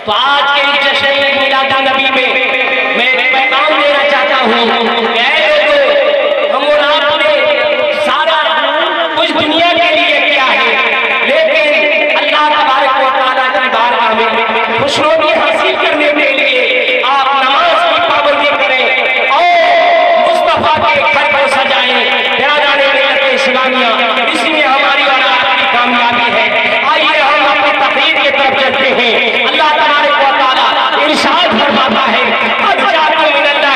तो आज के इस जश्न मिलाद नबी में मैं एक पैगाम देना चाहता हूँ। हम और आपने सारा कुछ दुनिया के लिए किया है, लेकिन अल्लाह तबारक व तआला की बारगाह में खुशनुदी हासिल करने के लिए आप नमाज की पाबंदी करें और मुस्तफा के घर को सजाएं। प्यारे मिल्लत इस्लामिया, इसमें हमारी और आपकी कामयाबी है। आइए हम अपनी तकरीर की तरफ चलते हैं। अल्लाह तबारक व तआला इरशाद फरमाता है, अब जाके मिनल्लाह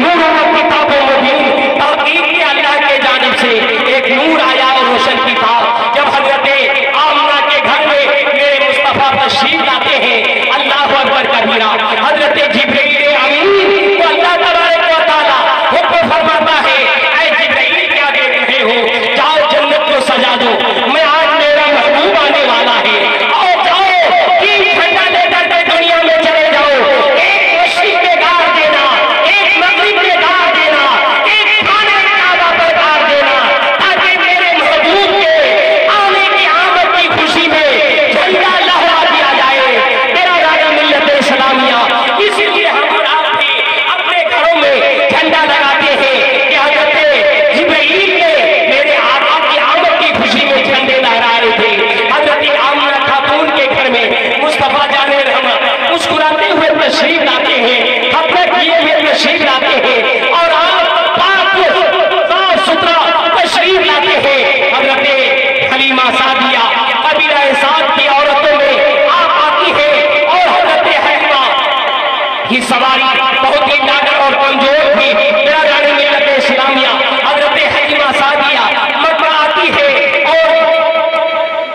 नूर व किताबुम मुबीन, ताकीद के अल्लाह के जानिब से एक नूर आया और रोशन किताब। जब हजरत आमना के घर में मेरे मुस्तफा तशरीफ लाते हैं, अल्लाहु अकबर कबीरा, हजरत जिब्रील अमीन को अल्लाह तबारक व तआला हुक्म फरमाता है, ऐ जिब्रील क्या देख रहे हो, जाओ जन्नत को सजा दो, मैं आज मेरा महबूब आने वाला है, और जाओ तीन घंटा लेकर के दुनिया में चले जाओ, एक मशरिक में गाड़ देना, एक मगरिब में गाड़ देना, एक खाने काबा पर गाड़ देना, ताकि मेरे महबूब के आने की आमद की खुशी में झंडा लहरा दिया जाए। मेरा राजा मिल्लत इस्लामिया, इसीलिए हम और आप भी अपने घरों में झंडा लगाते हैं कि हजरत जिब्रील ने मेरे आका की आमद की खुशी में झंडे लहराए थे। हजरत आमना खातून के घर में मुस्तफा जाने रहमत मुस्कुराते हुए तशरीफ लाते हैं, खतरा किए हुए तशरीफ लाते हैं, और आप पाक साफ सुथरा तशरीफ लाते हैं। हजरत हलीमा सादिया कबीला साद की औरतों में आप आती है, और हजरत हलीमा की सवारी बहुत ही नागर और कमजोर थी। मेरा जाने मिल्लत इस्लामिया, हजरत हलीमा सादिया मक्का आती है, और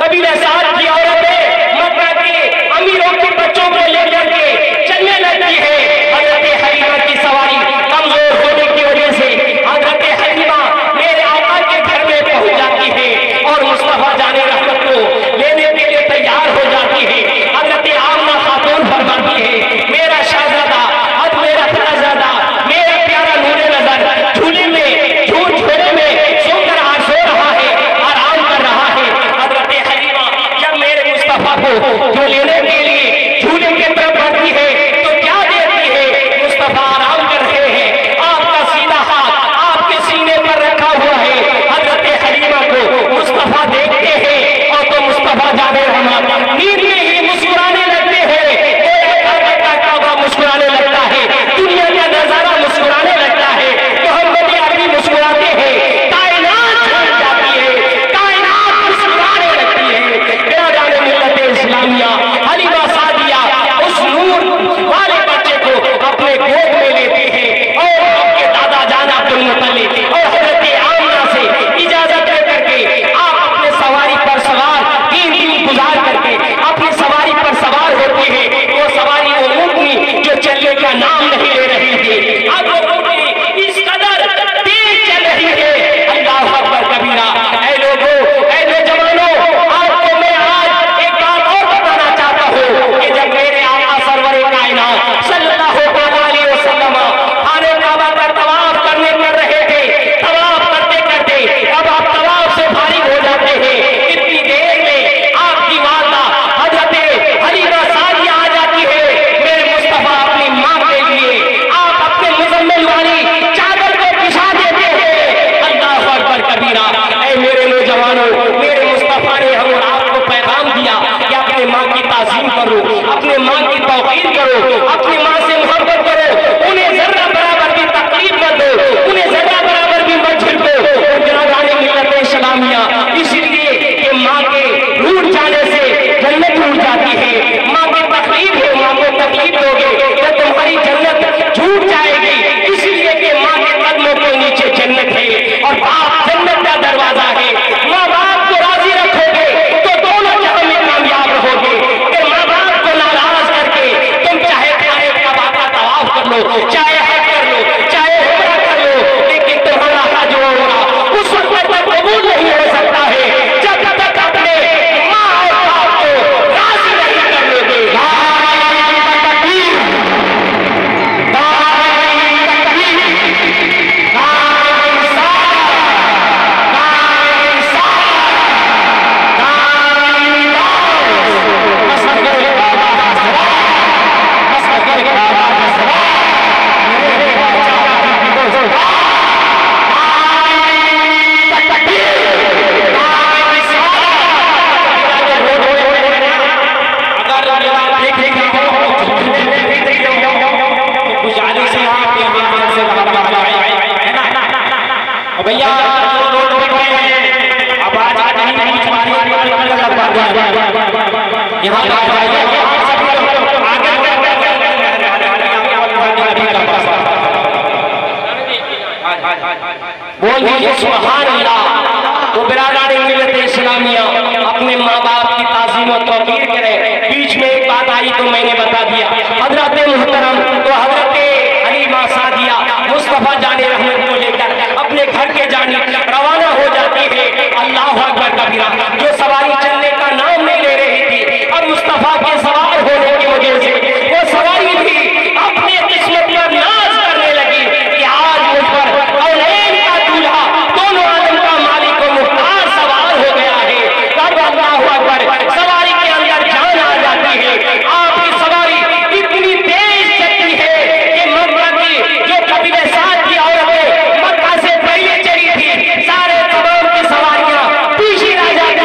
कबीला साद की औरतें मक्का के अमीरों के बच्चों को लेकर के चलने लगती है। हजरत हलीमा की सवारी कमजोर होने की वजह से हजरत हलीमा मेरे आका के घर में पहुंच जाती है, और मुस्तफा जाने रहमत को लेने के लिए तैयार हो जाती है। हजरत आमना खातून फरमाती है, मेरा शहजादा, अब मेरा फराजादा, मेरा प्यारा नूरे नजर झूले में झूठ झूले में सोकर सो रहा है, आराम कर रहा है। हजरत हलीमा जब मेरे मुस्तफा को जो लेने के लिए झूले की तरफ बढ़ती है, तो क्या देखती है, मुस्तफा आराम कर रहे हैं, आपका सीधा हाथ आपके सीने पर रखा हुआ है। हजरत हलीमा को मुस्तफा देखते हैं, और तो मुस्तफा जाने रहमत नींद में ही मुस्कुराने लगते हैं। काबा मुस्कुराने लगता है, दुनिया का नजारा मुस्कुराने लगता है, मोहम्मद अरबी मुस्कुराते हैं, कायनात झूम जाती है, कायनात मुस्कुराने लगती है। मेरा जाने मिल्लत इस्लामिया, हलीमा सादिया उस नूर वाले बच्चे को अपने गोद में लेते हैं, और आपके दादा जान अब्दुल मुत्तलिब और हजरत आमना से इजाजत लेकर के आप अपने सवारी पर सवार 3 दिन गुजार करके अपनी सवारी पर सवार होती है। वो सवारी वो ऊँटनी जो चलने का नाम नहीं ले रही थी, अब वो ऊँटनी इस कदर तेज चल रही है। अल्लाहु अकबर कबीरा। ऐ लोगों, ऐ नौजवानों, आपको मैं आज एक बात और बताना चाहता हूँ कि जब मेरे आका सरवर कायनात सल्लल्लाहु अलैहि वसल्लम खाने काबा का तवाफ करने कर रहे थे, तवाफ करते करते अब आप तवाफ से फारिग हो जाते हैं, इतनी देर में आपकी वालदा हजरत हलीमा सादिया आ जाती है। मेरे मुस्तफा अपनी माँ के लिए आप अपने मुजम्मिल वाली चादर को बिछा देते हैं। अल्लाहु अकबर कबीरा। ऐ मेरे नौजवानों, मेरे मुस्तफा ने हम और आपको पैगाम दिया कि अपने माँ की ताज़ीम करो, अपने माँ की तौक़ीर करो, अपनी माँ से मोहब्बत करो, उन्हें जर्रा बराबर भी तकलीफ मत दो, उन्हें जर्रा बराबर भी मत झिड़को। मेरा जाने मिल्लत इस्लामिया, इसलिए कि माँ के रूठ जाने से जन्नत रूठ जाती है। माँ की तकलीफ है, माँ को तकलीफ दोगे तो तुम्हारी जन्नत छूट जाएगी, इसलिए कि माँ के कदमों के नीचे जन्नत है, और बाप जन्नत का दरवाजा है। माँ बाप को राजी रखोगे तो दोनों जहां में कामयाब रहोगे, फिर माँ बाप को नाराज करके तुम चाहे कुछ बारी यहाँ बोल दीजिए सुभान अल्लाह। तो बिरादरान मिल्लत इस्लामिया अपने माँ बाप की ताज़ीम और तौक़ीर करें। बीच में एक बात आई तो मैंने बता दिया। हजरत मुहतरम तो हजरत हलीमा सादिया मुस्तफ़ा जाने रहमत को लेकर अपने घर के जानिब रवाना हो जाती है। अल्लाह अकबर कबीरा। जो सवारी चलने का नाम नहीं ले रही थी, अब मुस्तफ़ा के सवार होने की वजह से वो सवारी भी अपने किस्मत पर नाज करने लगी कि आज मुझ पर औलैन का दूल्हा दोनों आलम का मालिक और मुख्तार सवार हो गया है। तब अल्लाह अकबर सवारी के अंदर जान आ जाती है। आपकी सवारी इतनी तेज चलती है कि मक्का की जो कबीले साथ की औरतें मक्का से पहले चली थी, सारे तमाम की सवारियां पीछे रह जाती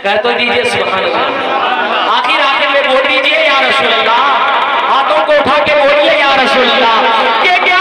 कह तो दीजिए सुभान अल्लाह। आखिर आखिर में बोल दीजिए या रसूल अल्लाह, हाथों को उठा के बोलिए या रसूल अल्लाह। कि क्या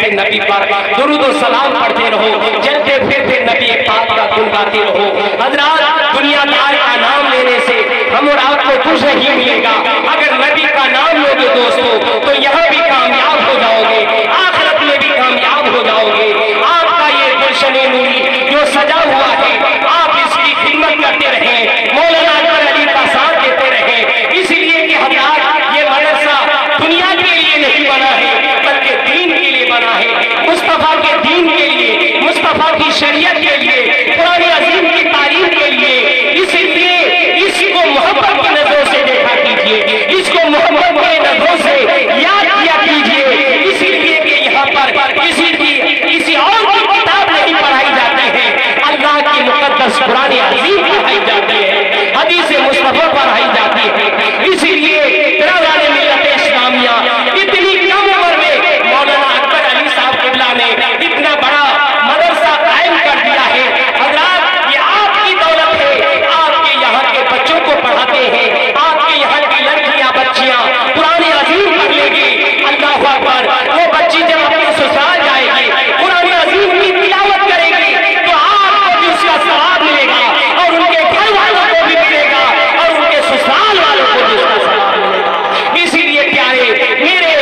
नबी पर दुरूद और सलाम पढ़ते रहो, चलते फिरते नबी पाक का गुण गाते रहो। हज़रात, दुनियादार का नाम लेने से हम और आपको कुछ नहीं मिलेगा। अगर नबी का नाम लोगे दोस्तों तो यहाँ भी कामयाब हो जाओगे, आखिरत में भी कामयाब हो जाओगे। आपका ये गुलशन नूरी जो सजा हुआ है, आप इसकी खिदमत करते रहे, मौलाना अकबर अली का साथ देते रहे। इसलिए कि हज़रात, ये मदरसा दुनिया के लिए नहीं बना है बल्कि दीन के लिए बना है, मुस्तफा के दीन के लिए, मुस्तफा की शरीयत के लिए, कुरान अज़ीम की तारीफ के लिए। इसलिए इसको मोहब्बत की नजरों से देखा कीजिए, इसको मोहब्बत की नजरों से याद किया कीजिए। इसीलिए कि यहाँ पर किसी और की किताब नहीं पढ़ाई जाती है, अल्लाह की मुकद्दस कुरान अज़ीम पढ़ाई जाती है, हदीस मुस्तफा पढ़ाई जाती है। इसीलिए बिरादरान मिल्लत इस्लामिया इतनी कम उम्र में मौलाना अकबर अली साहब किबला ने इतना बड़ा मदरसा कायम कर दिया है। हज़रात, ये आपकी दौलत है, आपके यहाँ के बच्चों को पढ़ाते हैं, आपके यहाँ की लड़कियां बच्चियां कुरान अज़ीम पढ़ लेंगी। अल्लाह अकबर, वो बच्ची जब अपने ससुराल जाएगी, कुरान अज़ीम की तिलावत करेगी तो आपको भी उसका सवाब मिलेगा और उनके घर वालों को भी मिलेगा और उनके ससुराल वालों को भी उसका सवाब मिलेगा। इसीलिए प्यारे मेरे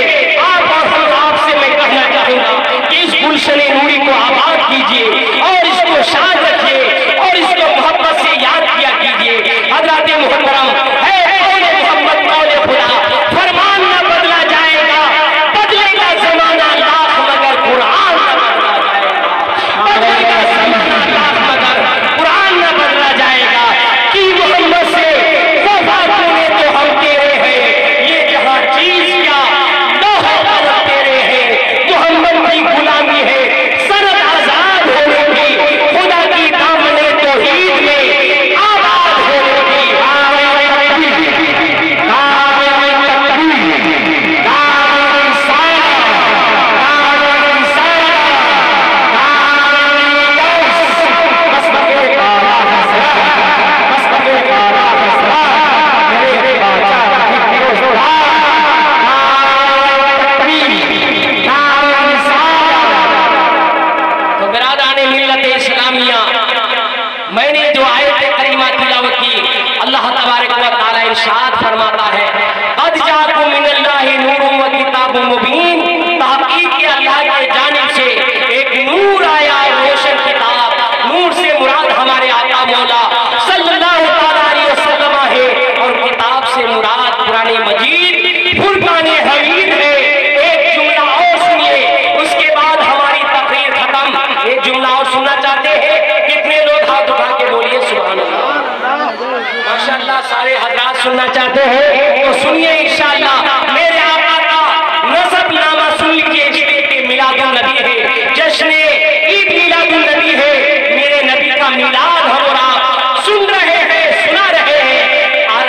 आप और हम आपसे मैं कहना चाहूंगा कि इस गुलशन नूरी को आबाद कीजिए और इसको शाद रखिए और इसको मोहब्बत से याद किया कीजिए। हज़रात मुहतरम, है कौले मोहम्मद कौले खुदा, फरमान न बदला जाएगा, बदलेगा जमाना लाख मगर कुरान न बदला जाएगा, बदलेगा जमाना लाख मगर कुरान न बदला जाएगा। कि मोहम्मद से वफा तूने तो हम तेरे हैं, ये जहां चीज क्या लोहा कलम तेरे हैं। मोहम्मद की गुलामी है सनद आजाद होने की, खुदा की दामने तौहीद में आबाद होने की। तो बिरादरान मिल्लत इस्लामिया, मैंने जो आयत करीमा तिलावत की, अल्लाह तबारक व तआला इरशाद फरमाता है, क़द जाअकुम मिनल्लाहि नूरुन व किताबुम मुबीन, तहक़ीक़ के अल्लाह की जानिब से एक नूर आया, रोशन किताब। नूर से मुराद हमारे आका मौला सल्लल्लाहु अलैहि वसल्लम है और किताब से मुराद कुरान मजीद फुरक़ान हमीद है। एक जुमला और सुनिए, उसके बाद हमारी तकरीर खत्म। एक जुमला और सुनना चाहते हैं? कितने लोग हाथ उठा के बोलिए सुभान अल्लाह। माशाअल्लाह, सारे हज़रात सुनना चाहते हैं तो सुनिए इंशाअल्लाह। मेरे आका का नसबनामा सुन लीजिए। इसमें मिलादुन नबी है, जश्न ईद मिलादुन नबी है। मेरे नबी का मिलाद हम और आप सुन रहे हैं, सुना रहे हैं। और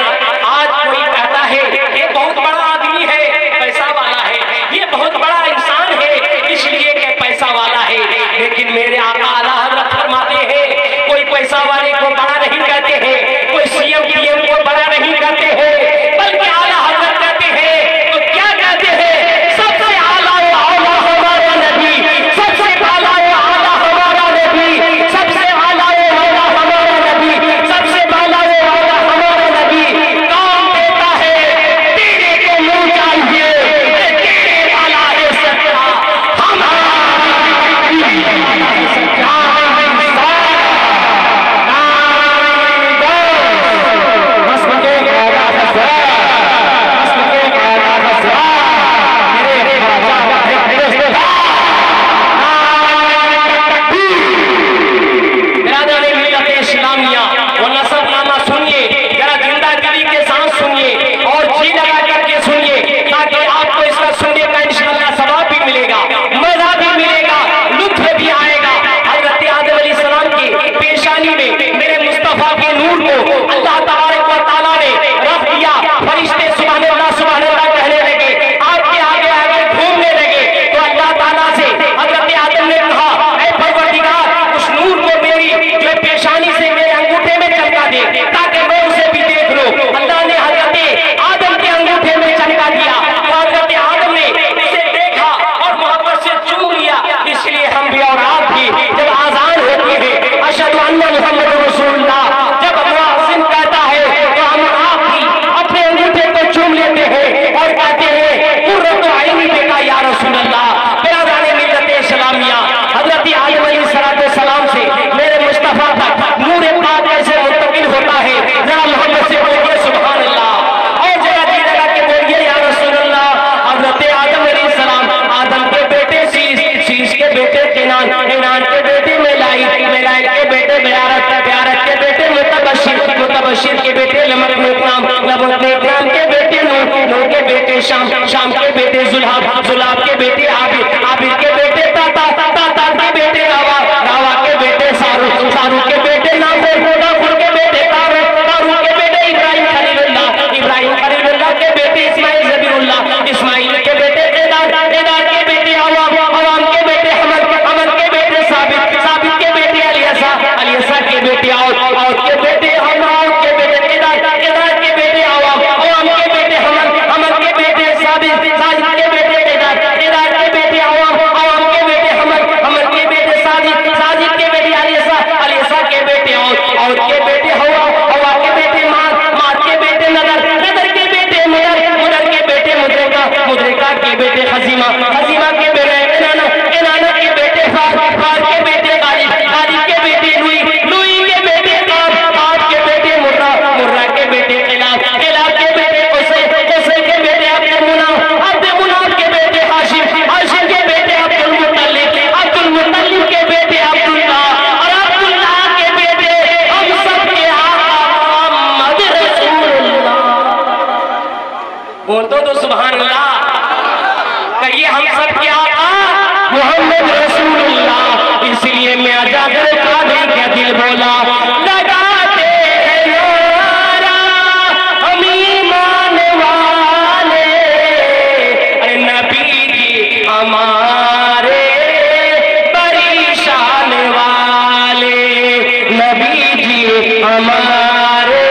आज कोई कहता है ये बहुत बड़ा आदमी है, पैसा वाला है, ये बहुत बड़ा इंसान है इसलिए कि पैसा वाला है। लेकिन मेरे आका आला हज़रत फरमाते हैं, कोई पैसा वाले को बड़ा नहीं कहते हैं, कोई सीएम पीएम को बड़ा नहीं कहते हैं, बल्कि आला हज़रत कहते हैं। तो क्या कहते हैं? सबसे आला हमारा नबी, सबसे आला बोल दो तो सुभान अल्लाह। कहिए हम सब क्या मोहम्मद रसूलुल्लाह। इसलिए मैं अजागर कादिर का दिल बोला लगाते हैं नारा हम ईमान वाले। अरे नबी जी हमारे बड़ी शान वाले, नबी जी हमारे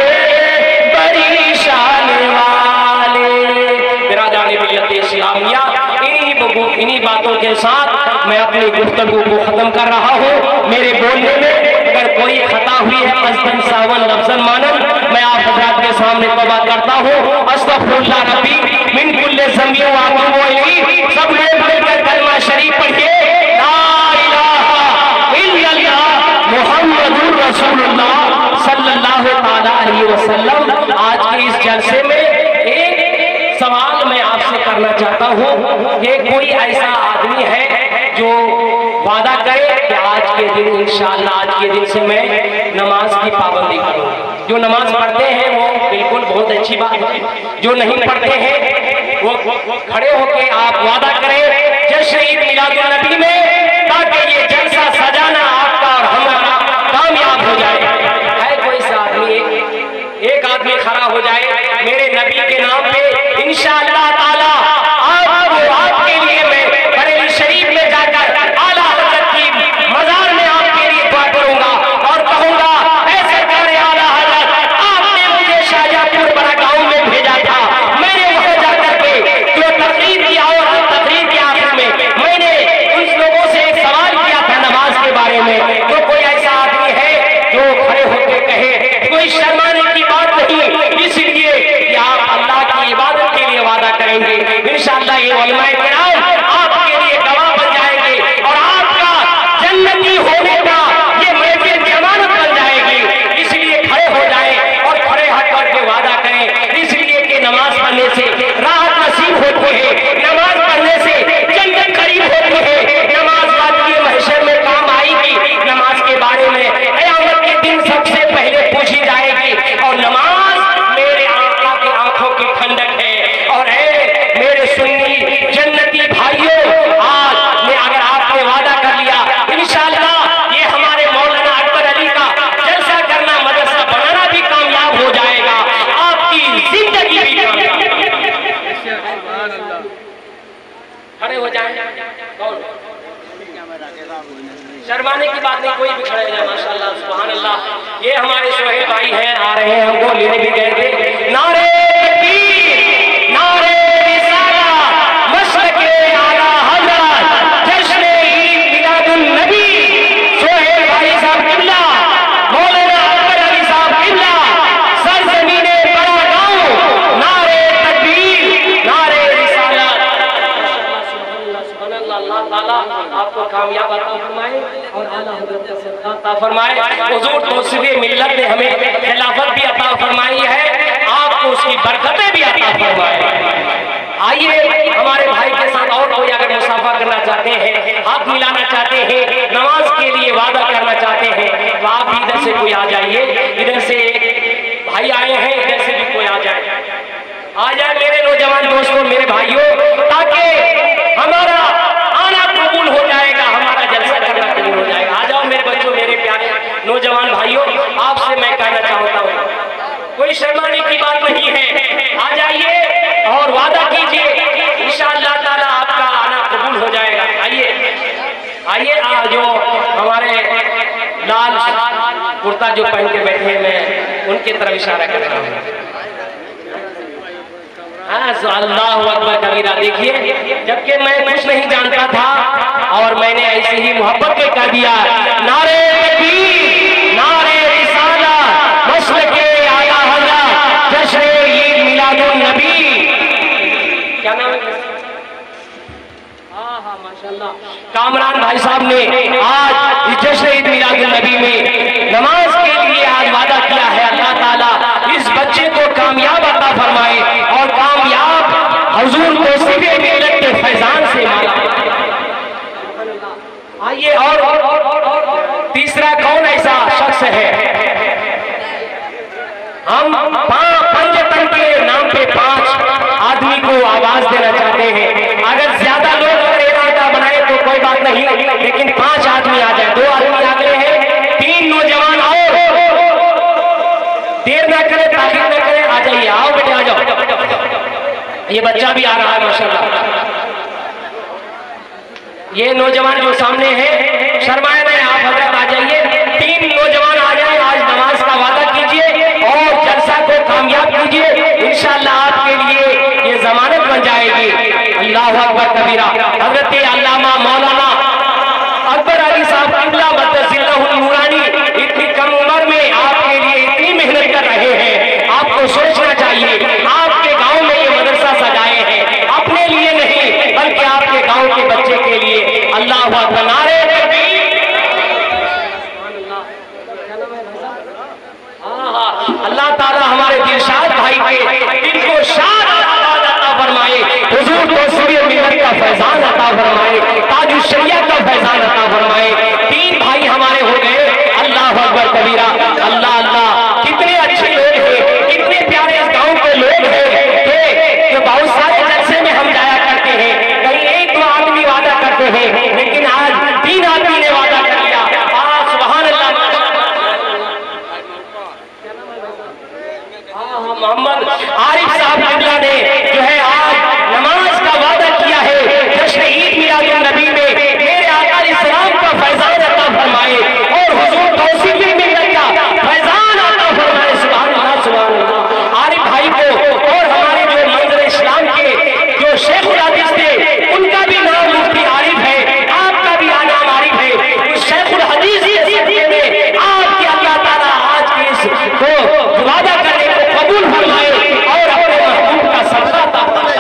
बड़ी शान वाले। बिरादरान मिल्लत इस्लामिया, इन्हीं बातों के साथ मैं अपनी गुफ्तगू को खत्म कर रहा हूँ। मेरे बोलने में अगर कोई खता हुई है मज़दन सावन लफ्ज़न मानन, मैं आप हज़रात के सामने तौबा करता हूँ। अस्तग़फिरुल्लाह रब्बी मिन कुल्लि ज़ंबि व अतूबु इलैह। सब लोग मिलकर कलमा शरीफ पढ़िए, ला इलाहा इल्लल्लाह मुहम्मदुर रसूलुल्लाह सल्लल्लाहु तआला अलैहि वसल्लम। आज के इस जलसे में एक सवाल मैं आपसे करना चाहता हूँ कि कोई ऐसा आदमी है जो वादा करे कि आज के दिन इंशाअल्लाह आज के दिन से मैं नमाज की पाबंदी करूँ। जो नमाज पढ़ते हैं वो बिल्कुल बहुत अच्छी बात है, जो नहीं पढ़ते हैं वो खड़े होके आप वादा करें जश्न ईद मिलादुन नबी में, ताकि ये जलसा सजाना आपका और हमारा कामयाब हो जाए। है कोई सा आदमी, एक आदमी खड़ा हो जाए मेरे नबी के नाम पे इंशाअल्लाह ताला आपके लिए मैं बरेली शरीफ में जाकर आला हज़रत की मज़ार में आपके लिए दुआ करूंगा और कहूंगा ऐ सरकार आला हज़रत, आपने मुझे शाहजहांपुर बड़ा गांव में भेजा था, मैंने वहां जाकर के जो तकरीर किया और तकरीर के आखिर में मैंने उन लोगों से एक सवाल किया था नमाज के बारे में। तो कोई ऐसा आदमी है जो खड़े होकर कहे, कोई शर्माने की बात नहीं, इसलिए कि आप अल्लाह की इबादत के लिए वादा करेंगे इंशाअल्लाह ये उलमाए किराम आपके लिए गवाह बन जाएंगे और आपका जन्नती होने का ये महफिल जमानत बन जाएगी। इसलिए खड़े हो जाएं और खड़े हट करके वादा करें, इसलिए कि नमाज पढ़ने से राहत नसीब होती है, नमाज पढ़ने से जन्नत करीब होती है, नमाज बात ये महशर में काम आएगी। नमाज के बारे में क़यामत के दिन सबसे पहले पूछी जाएगी और नमाज मेरे आका की आंखों की ठंडक है। और मेरे सुन्नी जन्नती भाइयों, आज में अगर आपने वादा कर लिया इंशाअल्लाह ये हमारे मौलाना अकबर अली का जलसा करना मदरसा बनाना भी कामयाब हो जाएगा, आपकी जिंदगी भी कामयाब। खड़े हो जाए, शर्माने की बात नहीं, कोई भी खड़े हो जाए। माशाअल्लाह सुभान अल्लाह। ये हमारे सोहेल भाई हैं, आ रहे हैं, हमको लेने भी गए थे। नारे तकबीर, नारे रिसालत, मसलके आला हज़रत, जश्न ईद मिलादुन नबी, सोहेल भाई साहब किबला, मौलाना अकबर अली साहब किबला, सरज़मीने बड़ा गांव, नारे तकबीर, नारे रिसालत। सुभान अल्लाह। अल्लाह ताला आपको कामयाब अता फरमाए और आला हज़रत का सदका अता फरमाए। हुज़ूर तौसीफ़े मिल्लत ने हमें खिलाफत भी अता फरमाई है, आपको उसकी बरकतें भी अता फरमाए। आइए हमारे भाई के साथ और कोई अगर मुसाफा करना चाहते हैं, हाथ मिलाना चाहते हैं, नमाज के लिए वादा करना चाहते हैं, तो आप भी इधर से कोई आ जाइए। इधर से एक भाई आए हैं, इधर से भी कोई आ जाए मेरे नौजवान दोस्तों, मेरे भाइयों, ताकि हमारा आना कबूल हो जाएगा, हमारा जलसा करना कबूल हो जाएगा। आ जाओ मेरे बच्चों, मेरे प्यारे नौजवान भाइयों, आपसे मैं कहना चाहता हूँ कोई शर्माने की बात नहीं है, आ जाइए और वादा कीजिए इंशाअल्लाह ताला आपका आना कबूल हो जाएगा। आइए जो हमारे लाल कुर्ता जो पहन के बैठे हैं, मैं उनकी तरफ इशारा कर रहा हूँ। अल्लाहु अकबर कबीरा। देखिए, जबकि मैं कुछ नहीं जानता था और मैंने ऐसे ही मोहब्बत में कह दिया, नारे तकबीर, नारे रिसालत, मसलके आला हज़रत, जश्न ईद मिलादुन नबी। क्या नाम है? हाँ माशाअल्लाह, कामरान भाई साहब ने आज इस जश्न ईद मिलादुन नबी में नमाज के लिए आज वादा किया है। अल्लाह ताला इस बच्चे को कामयाब अता फरमाए और कामयाब हुजूर तौसीफ़े मिल्लत के फैजान से माला। आइए और तीसरा कौन ऐसा शख्स है, हम पंचतन के नाम पे 5 आदमी को आवाज देना चाहते हैं। अगर ज्यादा लोग अगर इरादा बनाए तो कोई बात नहीं, लेकिन 5 आदमी आ जाए, 2 आदमी आगे हैं, 3 नौजवान आओ, देर ना करें, ताखीर ना करें, आ जाइए, आओ बेटे आ जाओ। ये बच्चा भी आ रहा है माशाल्लाह। ये नौजवान जो सामने है शर्माए नहीं, आप हजरत आ जाइए, 3 नौजवान आ जाए। आज नमाज का वादा कीजिए और जलसा को कामयाब कीजिए, इंशाअल्लाह आपके लिए ये जमानत बन जाएगी। अल्लाह अकबर कबीरा। हजरत अल्लामा मौलाना अकबर अली साहब किबला मद्दसिल्लाहुल नूरानी इतनी कम उम्र में आपके लिए इतनी मेहनत कर रहे हैं, आपको सोचना चाहिए। आपके गांव में ये मदरसा सजाए हैं अपने लिए नहीं, बल्कि आपके गांव के बच्चे के लिए। अल्लाह अकबर, नारे तकबीर। अल्लाह ताला हमारे दिलशाद भाई के दिल को शाद अता फरमाए, हुजूर तौसीर मिल्लत का फैजान अता फरमाए, ताजुल शरिया का फैजान अता फरमाए। 3 भाई हमारे हो गए। अल्लाह अकबर कबीरा। अल्लाह अल्लाह, कितने अच्छे लोग हैं, कितने प्यारे इस गांव के लोग हैं कि बहुत सारे जलसे में हम जाया करते हैं, कहीं 1-2 आदमी वादा करते हैं, लेकिन आज 3 आदमी ने वादा कर लिया। सुभान अल्लाह। मोहम्मद आरिफ साहब किबला ने जो है आज नमाज का वादा किया है, जश्न ईद मिलादुन नबी में मेरे आका इस्लाम का फैजान अता फरमाए और हुजूर तौसीर मिल्लत का फैजान अता फरमाए। सुभान अल्लाह, सुभान अल्लाह। आरिफ भाई को और हमारे जो मंजर इस्लाम के जो शेखुल हदीस थे, उनका भी नाम मुफ्ती आरिफ है, आपका भी नाम आरिफ है। उस शेखुल हदीस में आपके अल्लाह ताला आज के इसको वादा करने को कबूल फरमाए और अपने महबूब का सदका अता फरमाए।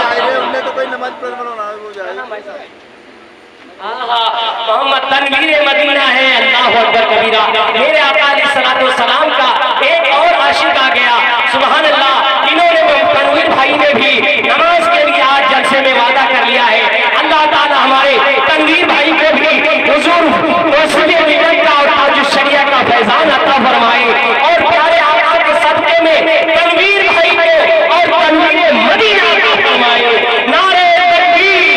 मोहम्मद तनवीर मदीना है। अल्लाह अकबर कबीरा। मेरे आका अलैहिस्सलातु वस्सलाम का एक और आशिक आ गया। सुभान अल्लाह। इन्होंने तनवीर भाई ने भी नमाज के लिए आज जलसे में वादा कर लिया है। अल्लाह ताला हमारे तनवीर भाई को भी हुजूर तौसीर मिल्लत का और ताजुल शरिया का फैजान अता फरमाए और प्यारे आका के सदके में तनवीर भाई को और तनवीर मदीना अता फरमाए। नारे तकबीर,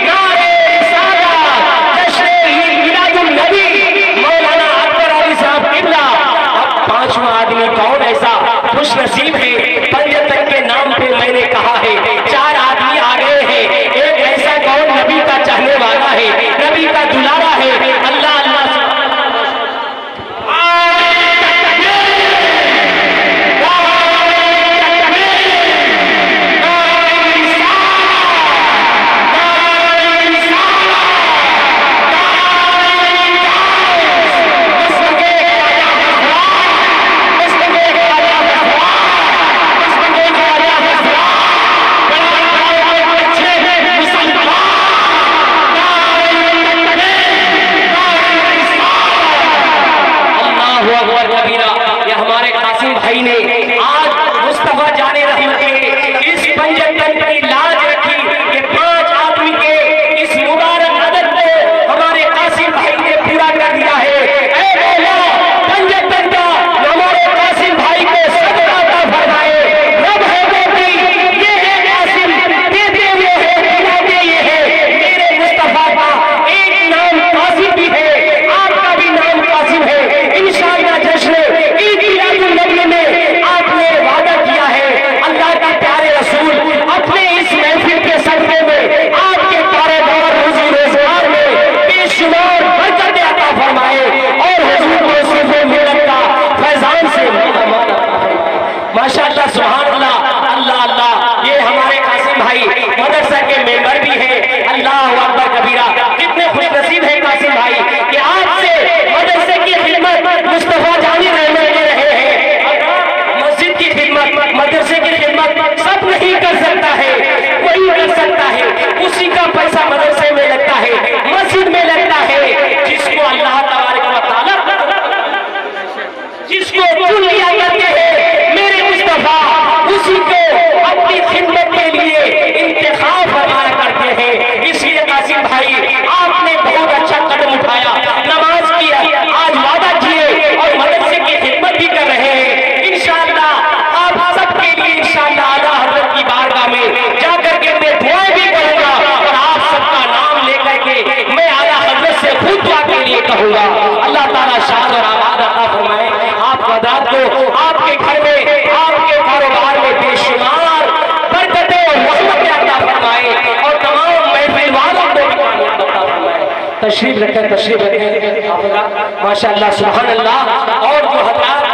नारे रिसालत, जश्न ईद मिलादुन नबी मौलाना अकबर अली साहब किबला। अब 5वां आदमी कौन ऐसा खुश नसीब है, पंजतन के नाम पे मैंने कहा है 4 आदमी आ गए हैं। एक ऐसा कौन नबी का चाहने वाला है, नबी का दुलारा है। अल्लाह अल्लाह। भाई ने आज मुस्तफा जाने रहमत के इस पंजतन की लाज रखी कि 5 आदमी के इस मुबारक अदद को हमारे कासिम भाई ने पूरा कर दिया है। ऐ मौला पंजतन का हमारे कासिम भाई को सदका अता फरमाए। रब है बेटी, ये है कासिम, देते हुए है, खिलाते ये है। मेरे मुस्तफा का एक नाम कासिम भी है, आपका भी नाम कासिम है। इंशाअल्लाह जश्न ईद मिलादुन नबी में आपने वादा किया है। अल्लाह के प्यारे रसूल अपने इस महफिल के सदक़े में आपके कारोबार रोजी रोजगार में बेशुमार बरकतें अता फरमाए और हुजूर को तौसीर मिल्लत का फैजान से माशाअल्लाह। सुभान अल्लाह। अल्लाह अल्लाह। ये हमारे कासिम भाई मदरसा के मेंबर भी हैं। अल्लाह अकबर कबीरा। कितने खुश नसीब है कासिम भाई कि आपसे मदरसे की खिदमत मुस्तफा जानी रहमत दे रहे हैं। मस्जिद की खिदमत, मदरसे की खिदमत सब नहीं कर सकता है, वही कर सकता है। उसी का पैसा मदरसे में लगता है, मस्जिद में लगता है। जिसको अल्लाह तबारक व तआला जिसको चुन लिया करते हैं मेरे मुस्तफा, उसी को अपनी खिदमत के लिए इंतखाब फरमाया करते हैं। इसलिए कासिम भाई आपने बहुत अच्छा कदम उठाया, नमाज की आज वादा किए और मदरसे की खिदमत भी कर रहे हैं। इंशाअल्लाह आप सबके लिए इंशाअल्लाह आला हज़रत की बारगाह में जाकर कहूँगा अल्लाह ताला शाद और आबाद अता फरमाए। आप हज़रात को आपके घर में, आपके कारोबार में बेशुमार बरकतें और रहमतें अता फरमाए और तमाम महफिल वालों को कामयाब अता फरमाए। तशरीफ रखें, तशरीफ रखें माशाअल्लाह सुभान अल्लाह। और जो हज़रात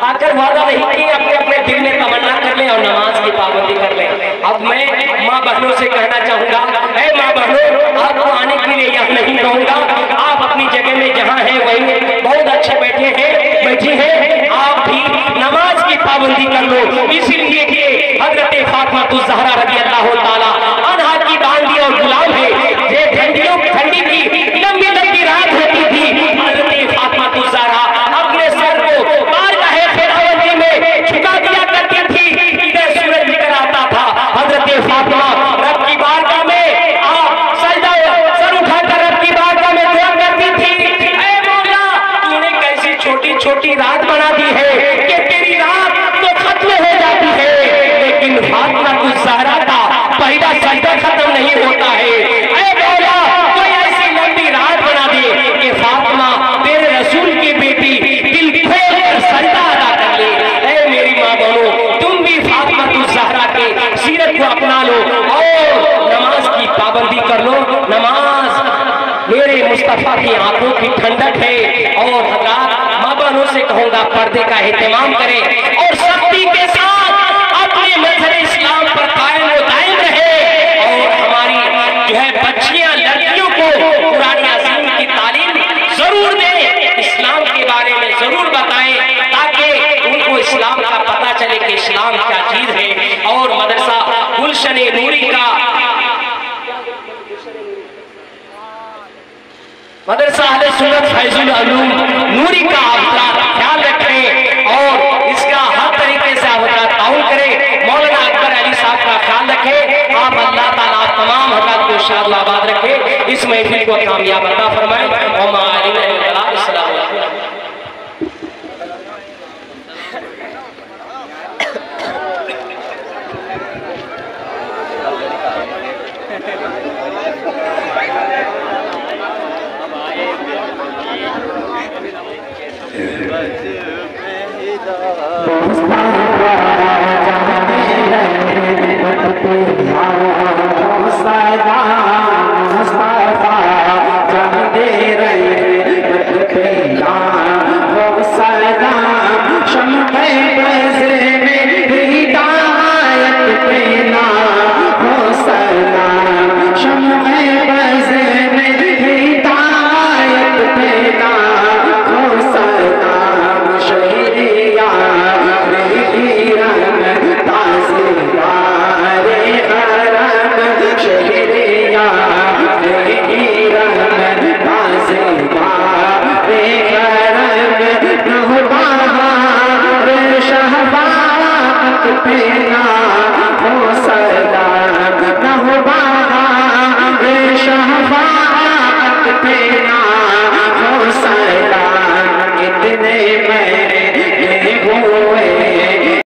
आकर वादा नहीं किए अपने अपने दिल में तमन्ना कर लें और नमाज की पाबंदी कर लें। अब मैं माँ बहनों से कहना चाहूँगा, ऐ माँ बहनों, आपको आने के लिए यहाँ नहीं कहूँगा, आप अपनी जगह में जहाँ हैं वहीं बहुत अच्छे बैठी हैं, आप भी नमाज की पाबंदी कर लो। इसीलिए कि हज़रत फातिमा ज़हरा रज़ी अल्लाह ताला अन्हा की बांदी और गुलाम है। ये ठंडी की लंबी लंबी रात होती थी, हज़रत फातिमा ज़हरा अपने सर को झुका दिया करती थी, इधर सूरज निकल आता था। हज़रत फातिमा रब की बारगाह में सजदा सर उठाकर रब की बारगाह में दुआ करती थी, ऐ मौला तूने कैसी छोटी छोटी रात बना दी है कि तेरी रात तो खत्म हो जाती है, लेकिन फातिमा ज़हरा का पहला सजदा खत्म नहीं होता है। ऐ मौला कोई ऐसी लंबी रात बना दे कि फातिमा तेरे रसूल की बेटी दिल खोल कर सजदा अदा कर ले। तुम भी फातिमा ज़हरा के सीरत को अपना लो और नमाज की पाबंदी कर लो। नमाज मेरे मुस्तफा की आंखों की ठंडक है। और हज़रात माँ बहनों से कहूँगा पर्दे का एहतमाम करें और सख्ती के साथ अपने मज़हब इस्लाम पर कायम व दायम रहे और हमारी जो है बच्चियाँ लड़कियों को कुरान अज़ीम की तालीम जरूर दें, इस्लाम के बारे में जरूर बताएं ताकि उनको इस्लाम का पता चले कि इस्लाम क्या चीज है। और मदरसा गुलशन नूरी का, मदरसा अहले सुन्नत फैजुल उलूम नूरी का आप ख्याल रखें और इसका हर तरीके से आप ताउन करें। मौलाना अकबर अली साहब का ख्याल रखें। आप अल्लाह ताला तमाम हज़रात को शाद आबाद रखें, इस महफिल को कामयाब अता फरमाए।